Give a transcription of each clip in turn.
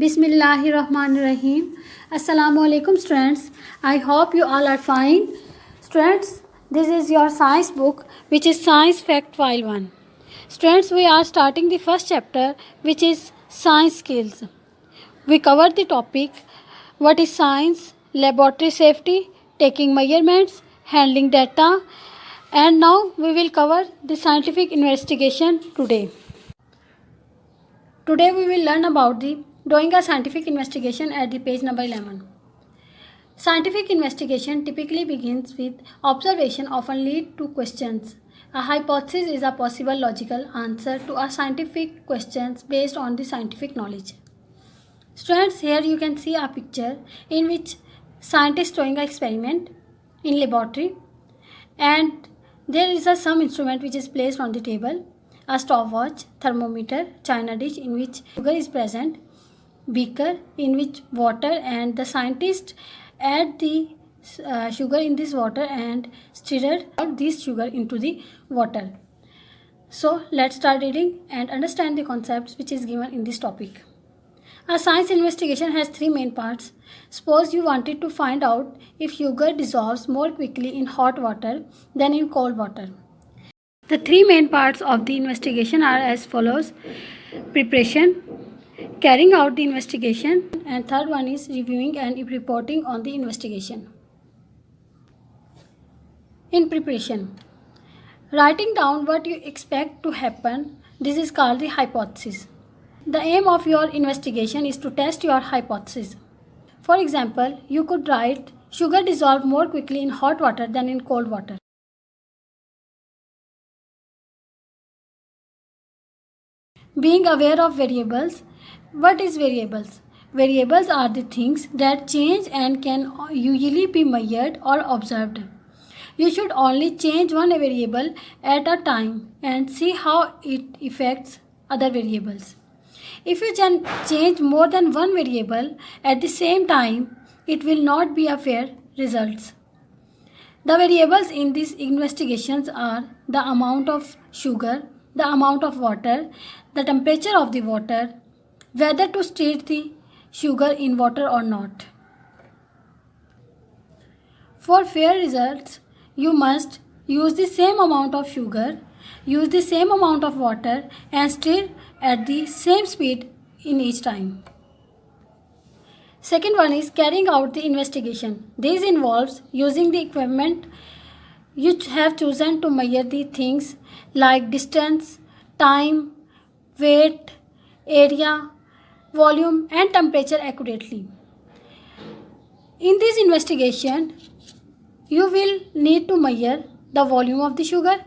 Bismillahirrahmanirrahim. Assalamualaikum students. I hope you all are fine. Students, this is your science book which is Science Fact File 1. Students, we are starting the first chapter which is Science Skills. We covered the topic what is science, laboratory safety, taking measurements, handling data, and now we will cover the scientific investigation today. Today we will learn about the doing a scientific investigation at the page number 11. Scientific investigation typically begins with observation, often lead to questions. A hypothesis is a possible logical answer to a scientific questions based on the scientific knowledge. Students, here you can see a picture in which scientists doing an experiment in laboratory, and there is some instrument which is placed on the table. A stopwatch, thermometer, china dish in which sugar is present, beaker in which water, and the scientist add the sugar in this water and stirred this sugar into the water. So let's start reading and understand the concepts which is given in this topic. A science investigation has three main parts. Suppose you wanted to find out if sugar dissolves more quickly in hot water than in cold water. The three main parts of the investigation are as follows: preparation, carrying out the investigation, and third one is reviewing and reporting on the investigation. In preparation, writing down what you expect to happen, this is called the hypothesis. The aim of your investigation is to test your hypothesis. For example, you could write sugar dissolves more quickly in hot water than in cold water. Being aware of variables. What is variables? Variables are the things that change and can usually be measured or observed. You should only change one variable at a time and see how it affects other variables. If you can change more than one variable at the same time, it will not be a fair results. The variables in these investigations are the amount of sugar, the amount of water, the temperature of the water, whether to stir the sugar in water or not. For fair results, you must use the same amount of sugar, use the same amount of water, and stir at the same speed in each time. Second one is carrying out the investigation. This involves using the equipment you have chosen to measure the things like distance, time, weight, area, volume, and temperature accurately. In this investigation, you will need to measure the volume of the sugar,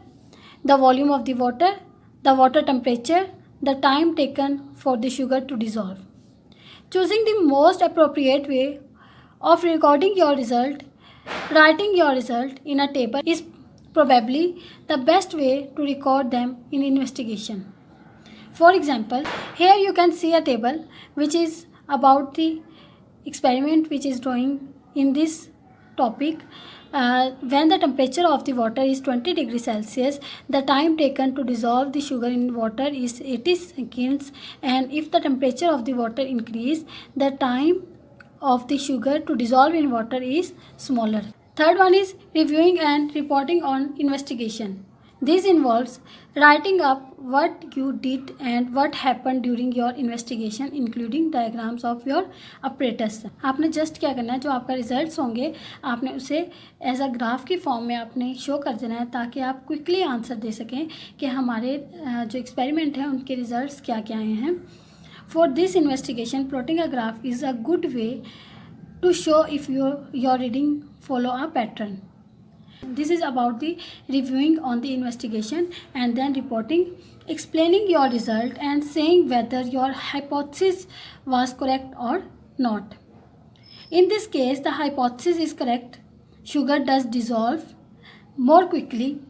the volume of the water temperature, the time taken for the sugar to dissolve. Choosing the most appropriate way of recording your result, writing your result in a table is probably the best way to record them in investigation. For example, here you can see a table which is about the experiment which is doing in this topic. When the temperature of the water is 20 degrees Celsius, the time taken to dissolve the sugar in water is 80 seconds, and if the temperature of the water increase, the time of the sugar to dissolve in water is smaller. Third one is reviewing and reporting on investigation. This involves writing up what you did and what happened during your investigation, including diagrams of your apparatus. आपने just क्या करना है, जो आपका results होंगे आपने उसे as a graph की फॉर्म में आपने शो कर देना है, ताकि आप क्विकली आंसर दे सकें कि हमारे जो एक्सपेरिमेंट हैं उनके रिजल्ट्स क्या क्या आए हैं. For this investigation, plotting a graph is a good way to show if your reading follow a pattern. This is about the reviewing on the investigation and then reporting, explaining your result and saying whether your hypothesis was correct or not. In this case, the hypothesis is correct. Sugar does dissolve more quickly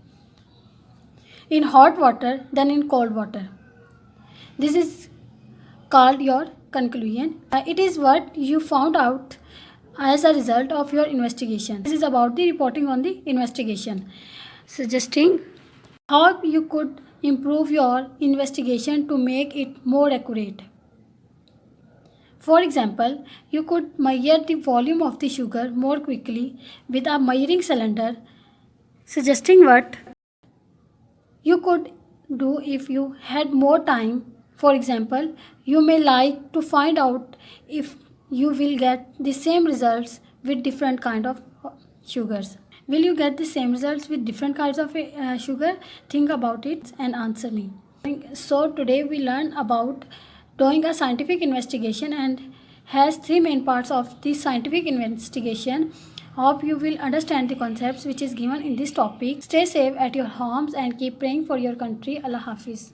in hot water than in cold water. This is called your conclusion. It is what you found out as a result of your investigation. This is about the reporting on the investigation, suggesting how you could improve your investigation to make it more accurate. For example, you could measure the volume of the sugar more quickly with a measuring cylinder, suggesting what you could do if you had more time. For example, you may like to find out if you will get the same results with different kind of sugars. Will you get the same results with different kinds of sugar? Think about it and answer me. So today we learn about doing a scientific investigation and has three main parts of the scientific investigation. Hope you will understand the concepts which is given in this topic. Stay safe at your homes and keep praying for your country. Allah Hafiz.